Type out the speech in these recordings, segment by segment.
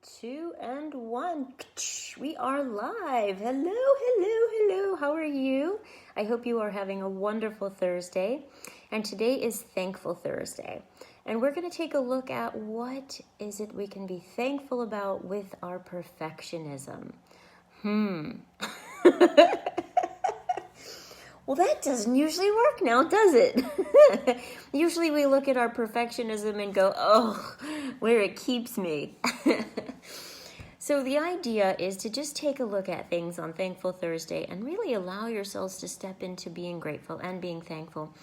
2, and 1. We are live. Hello. How are you? I hope you are having a wonderful Thursday. And today is Thankful Thursday. And we're going to take a look at what is it we can be thankful about with our perfectionism. Well, that doesn't usually work now, does it? Usually we look at our perfectionism and go, oh, where it keeps me. So the idea is to just take a look at things on Thankful Thursday and really allow yourselves to step into being grateful and being thankful.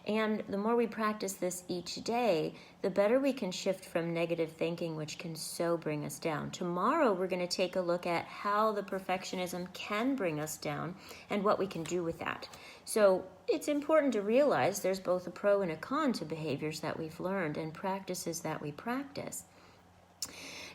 And the more we practice this each day, the better we can shift from negative thinking, which can so bring us down. Tomorrow, we're going to take a look at how the perfectionism can bring us down and what we can do with that. So it's important to realize there's both a pro and a con to behaviors that we've learned and practices that we practice.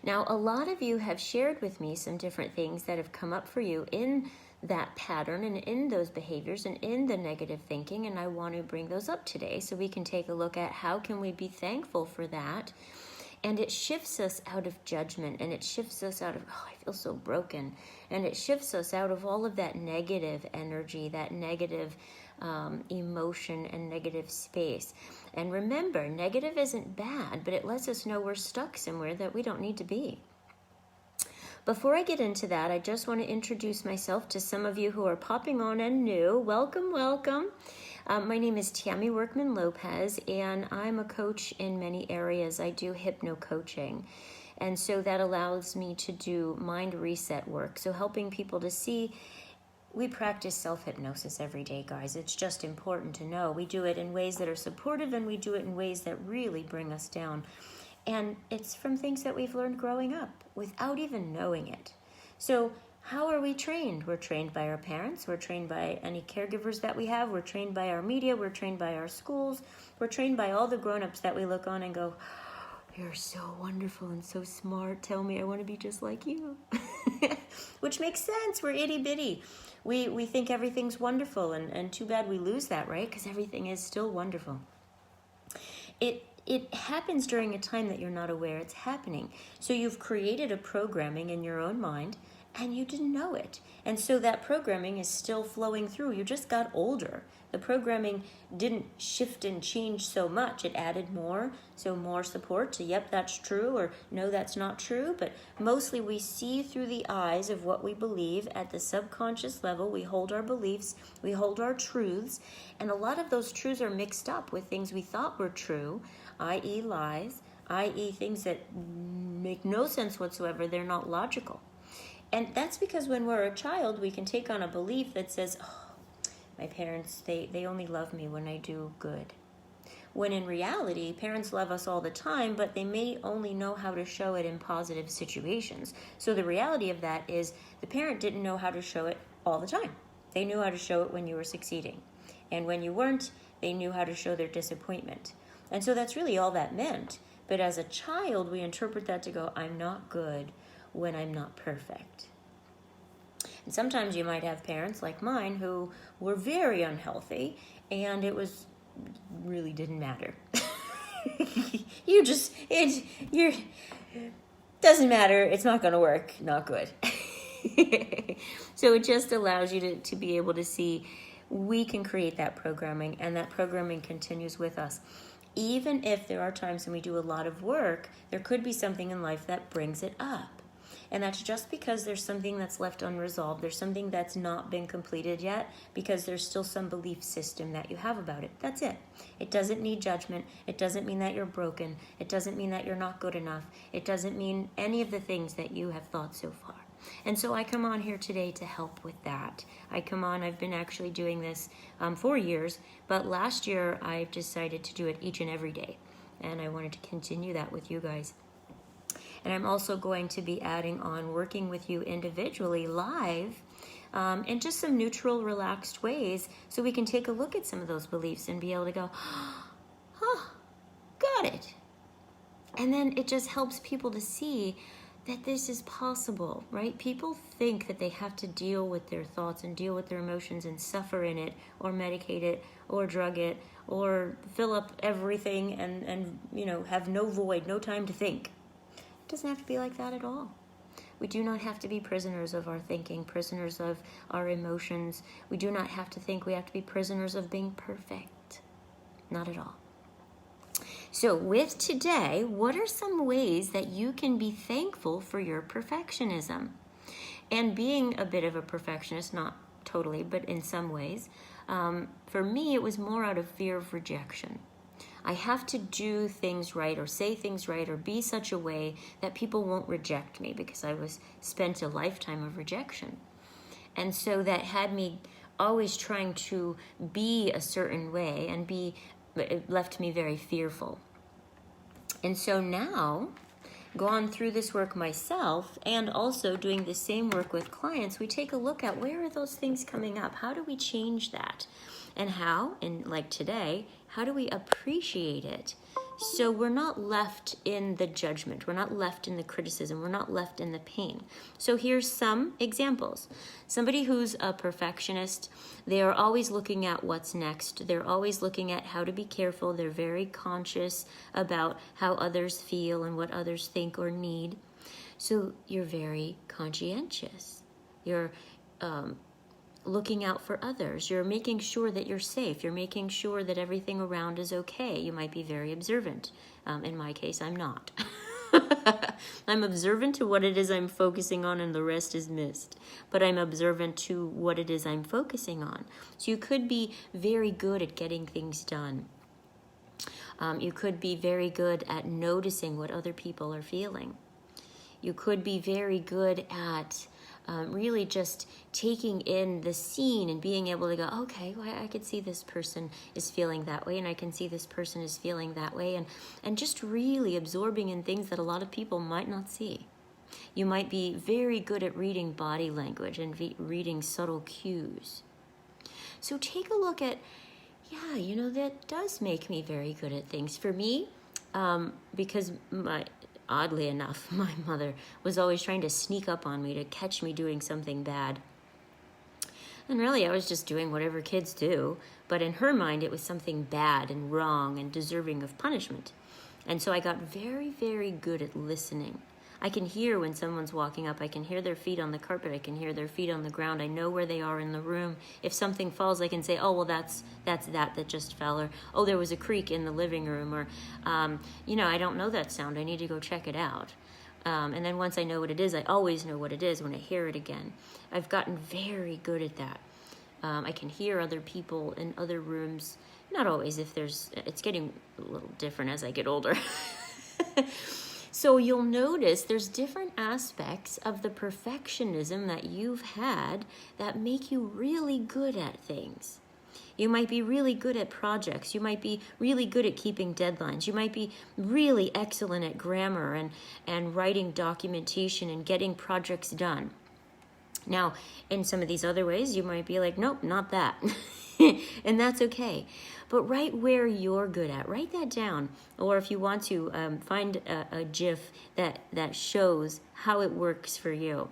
Now, a lot of you have shared with me some different things that have come up for you in that pattern and in those behaviors and in the negative thinking, and I want to bring those up today so we can take a look at how can we be thankful for that. And it shifts us out of judgment, and it shifts us out of, oh, I feel so broken, and it shifts us out of all of that negative energy, that negative emotion and negative space. And remember, negative isn't bad, but it lets us know we're stuck somewhere that we don't need to be. Before I get into that, I just want to introduce myself to some of you who are popping on and new. Welcome. My name is Tammy Workman-Lopez, and I'm a coach in many areas. I do hypno coaching, and so that allows me to do mind reset work. So helping people to see, we practice self-hypnosis every day, guys. It's just important to know. We do it in ways that are supportive, and we do it in ways that really bring us down. And it's from things that we've learned growing up without even knowing it. So how are we trained? We're trained by our parents. We're trained by any caregivers that we have. We're trained by our media. We're trained by our schools. We're trained by all the grown-ups that we look on and go, you're so wonderful and so smart. Tell me I want to be just like you. Which makes sense. We're itty-bitty. We think everything's wonderful, and too bad we lose that, right? Because everything is still wonderful. It happens during a time that you're not aware it's happening. So you've created a programming in your own mind, and you didn't know it. And so that programming is still flowing through. You just got older. The programming didn't shift and change so much. It added more, so more support to, yep, that's true, or no, that's not true. But mostly we see through the eyes of what we believe at the subconscious level. We hold our beliefs, we hold our truths, and a lot of those truths are mixed up with things we thought were true, i.e. lies, i.e. things that make no sense whatsoever. They're not logical. And that's because when we're a child, we can take on a belief that says, oh, my parents, they only love me when I do good. When in reality, parents love us all the time, but they may only know how to show it in positive situations. So the reality of that is the parent didn't know how to show it all the time. They knew how to show it when you were succeeding. And when you weren't, they knew how to show their disappointment. And so that's really all that meant. But as a child, we interpret that to go, I'm not good when I'm not perfect. And sometimes you might have parents like mine who were very unhealthy, and it really didn't matter. Doesn't matter. It's not going to work. Not good. So it just allows you to be able to see we can create that programming, and that programming continues with us. Even if there are times when we do a lot of work, there could be something in life that brings it up. And that's just because there's something that's left unresolved. There's something that's not been completed yet because there's still some belief system that you have about it. That's it. It doesn't need judgment. It doesn't mean that you're broken. It doesn't mean that you're not good enough. It doesn't mean any of the things that you have thought so far. And so I come on here today to help with that. I've been actually doing this for years, but last year I decided to do it each and every day. And I wanted to continue that with you guys. And I'm also going to be adding on working with you individually live in just some neutral, relaxed ways so we can take a look at some of those beliefs and be able to go, oh, got it. And then it just helps people to see that this is possible, right? People think that they have to deal with their thoughts and deal with their emotions and suffer in it or medicate it or drug it or fill up everything and have no void, no time to think. It doesn't have to be like that at all. We do not have to be prisoners of our thinking, prisoners of our emotions. We do not have to think we have to be prisoners of being perfect. Not at all. So with today, what are some ways that you can be thankful for your perfectionism? And being a bit of a perfectionist, not totally, but in some ways, for me, it was more out of fear of rejection. I have to do things right or say things right or be such a way that people won't reject me, because I was spent a lifetime of rejection. And so that had me always trying to be a certain way, and it left me very fearful. And so now, gone through this work myself and also doing the same work with clients, we take a look at where are those things coming up? How do we change that? And how, and like today, how do we appreciate it? So we're not left in the judgment. We're not left in the criticism. We're not left in the pain. So here's some examples. Somebody who's a perfectionist, they are always looking at what's next. They're always looking at how to be careful. They're very conscious about how others feel and what others think or need. So you're very conscientious. You're looking out for others. You're making sure that you're safe. You're making sure that everything around is okay. You might be very observant. In my case, I'm not. I'm observant to what it is I'm focusing on, and the rest is missed. But I'm observant to what it is I'm focusing on. So you could be very good at getting things done. You could be very good at noticing what other people are feeling. You could be very good at really just taking in the scene and being able to go, okay, well, I could see this person is feeling that way, and I can see this person is feeling that way, and just really absorbing in things that a lot of people might not see. You might be very good at reading body language and reading subtle cues. So take a look at, that does make me very good at things. For me, because oddly enough, my mother was always trying to sneak up on me to catch me doing something bad. And really, I was just doing whatever kids do. But in her mind, it was something bad and wrong and deserving of punishment. And so I got very, very good at listening. I can hear when someone's walking up. I can hear their feet on the carpet. I can hear their feet on the ground. I know where they are in the room. If something falls, I can say, oh, well, that's that just fell. Or, oh, there was a creak in the living room. Or, I don't know that sound. I need to go check it out. And then once I know what it is, I always know what it is when I hear it again. I've gotten very good at that. I can hear other people in other rooms. Not always. It's getting a little different as I get older. So you'll notice there's different aspects of the perfectionism that you've had that make you really good at things. You might be really good at projects. You might be really good at keeping deadlines. You might be really excellent at grammar and writing documentation and getting projects done. Now, in some of these other ways, you might be like, nope, not that. And that's okay. But right where you're good at, write that down. Or if you want to, find a GIF that shows how it works for you.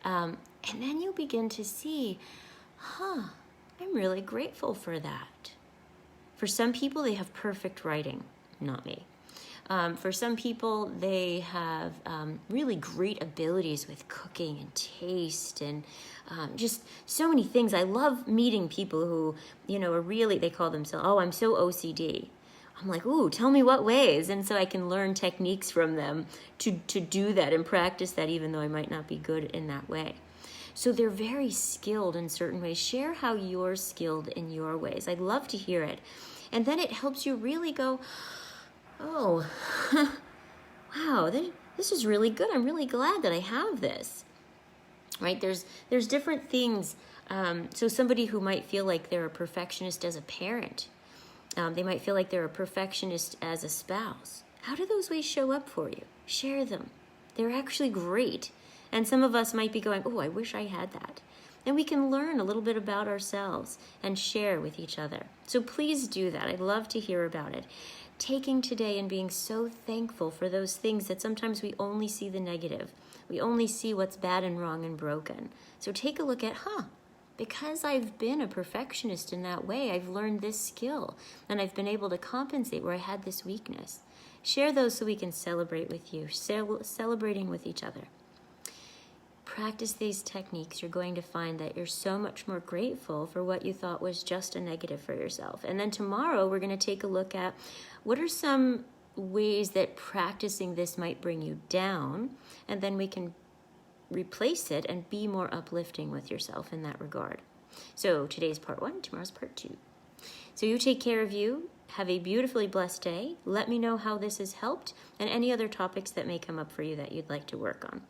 And then you'll begin to see, I'm really grateful for that. For some people, they have perfect writing. Not me. For some people, they have really great abilities with cooking and taste and just so many things. I love meeting people who, are really, they call themselves, I'm so OCD. I'm like, ooh, tell me what ways. And so I can learn techniques from them to do that and practice that, even though I might not be good in that way. So they're very skilled in certain ways. Share how you're skilled in your ways. I'd love to hear it. And then it helps you really go, oh, wow, this is really good. I'm really glad that I have this, right? There's different things. So somebody who might feel like they're a perfectionist as a parent, they might feel like they're a perfectionist as a spouse. How do those ways show up for you? Share them. They're actually great. And some of us might be going, oh, I wish I had that. And we can learn a little bit about ourselves and share with each other. So please do that. I'd love to hear about it. Taking today and being so thankful for those things that sometimes we only see the negative. We only see what's bad and wrong and broken. So take a look at, because I've been a perfectionist in that way, I've learned this skill and I've been able to compensate where I had this weakness. Share those so we can celebrate with you, celebrating with each other. Practice these techniques. You're going to find that you're so much more grateful for what you thought was just a negative for yourself. And then tomorrow we're going to take a look at what are some ways that practicing this might bring you down, and then we can replace it and be more uplifting with yourself in that regard. So today's part 1, tomorrow's part 2. So you take care of you. Have a beautifully blessed day. Let me know how this has helped and any other topics that may come up for you that you'd like to work on.